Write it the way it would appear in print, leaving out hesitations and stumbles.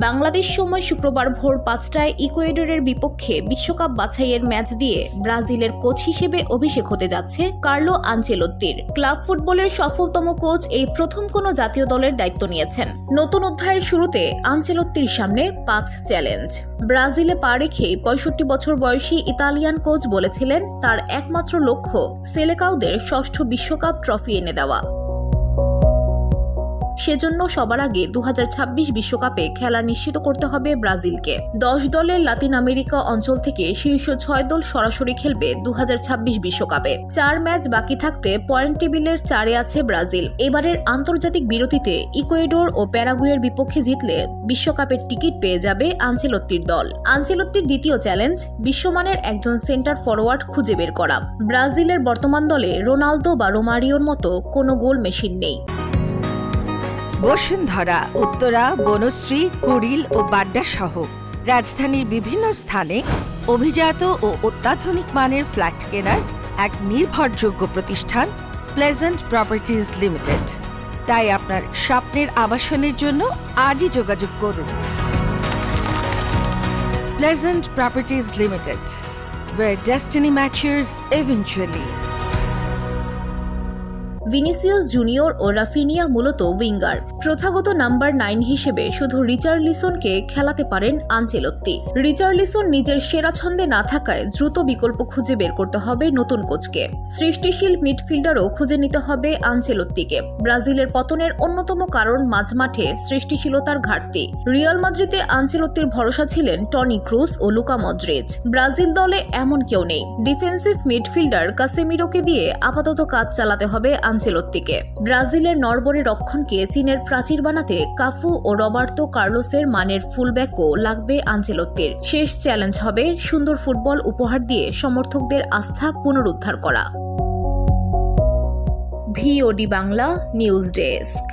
বাংলাদেশ সময় শুক্রবার ভোর ৫টায় ইকুয়েডরের বিপক্ষে বিশ্বকাপ বাছাইয়ের ম্যাচ দিয়ে ব্রাজিলের কোচ হিসেবে অভিষেক হতে যাচ্ছে কার্লো আনচেলোত্তির। ক্লাব ফুটবলের সফলতম কোচ এই প্রথম কোনো জাতীয় দলের দায়িত্ব নিয়েছেন। নতুন অধ্যায়ের শুরুতে আনচেলোত্তির সামনে 5 চ্যালেঞ্জ। ব্রাজিলে পা রেখে ৬৫ বছর বয়সী ইতালিয়ান কোচ বলেছিলেন তার একমাত্র লক্ষ্য সেলেকাওদের ৬ষ্ঠ বিশ্বকাপ ট্রফি এনে দেওয়া। সেজন্য সবার আগে ২০২৬ বিশ্বকাপে খেলা নিশ্চিত করতে হবে ব্রাজিলকে। ১০ দলের লাতিন আমেরিকা অঞ্চল থেকে শীর্ষ ৬ দল সরাসরি খেলবে ২০২৬ বিশ্বকাপে। ৪ ম্যাচ বাকি থাকতে পয়েন্ট টেবিলের ৪-এ আছে ব্রাজিল। এবারের আন্তর্জাতিক বিরতিতে ইকুয়েডর ও প্যারাগুয়ের বিপক্ষে জিতলে বিশ্বকাপের টিকিট পেয়ে যাবে আনচেলোত্তির দল। আনচেলোত্তির দ্বিতীয় চ্যালেঞ্জ বিশ্বমানের একজন সেন্টার ফরওয়ার্ড খুঁজে বের করা। ব্রাজিলের বর্তমান দলে রোনালদো বা রোমারিওর মতো কোনো গোল মেশিন নেই। বসুন্ধরা, উত্তরা, বনশ্রী, কুড়িল ও বাড্ডা সহ রাজধানীর বিভিন্ন স্থানে অভিজাত ও অত্যাধুনিক মানের ফ্ল্যাট কেনার এক নির্ভরযোগ্য প্রতিষ্ঠান প্লেজেন্ট প্রপার্টিজ লিমিটেড। তাই আপনার স্বপ্নের আবাসনের জন্য আজই যোগাযোগ করুন। Pleasant properties limited, where destiny matches eventually। Vinicius junior ও রাফিনিয়া মূলত উইঙ্গার। প্রথাগত নাম্বার 9 হিসেবে শুধু রিচার্লিসনকে খেলাতে পারেন আনচেলোত্তি। রিচার্লিসন নিজের সেরা ছন্দে না থাকায় দ্রুত বিকল্প খুঁজে বের করতে হবে নতুন কোচকে। সৃষ্টিশীল মিডফিল্ডারও খুঁজে নিতে হবে আনচেলোত্তিকে। ব্রাজিলের পতনের অন্যতম কারণ মাঝমাঠে সৃষ্টিশীলতার ঘাটতি। রিয়াল মাদ্রিদে আনচেলোত্তির ভরসা ছিলেন টনি ক্রুস ও লুকা মদ্রিচ। ব্রাজিল দলে এমন কেউ নেই। ডিফেন্সিভ মিডফিল্ডার কাসেমিরোকে দিয়ে আপাতত কাজ চালাতে হবে আনচেলোত্তিকে। ব্রাজিলের নরবরে রক্ষণকে চীনের প্রাচীর বানাতে কাফু ও রবার্তো কার্লোসের মানের ফুলব্যাকও লাগবে আনচেলোত্তির। শেষ চ্যালেঞ্জ হবে সুন্দর ফুটবল উপহার দিয়ে সমর্থকদের আস্থা পুনরুদ্ধার করা। VOD Bangla news desk.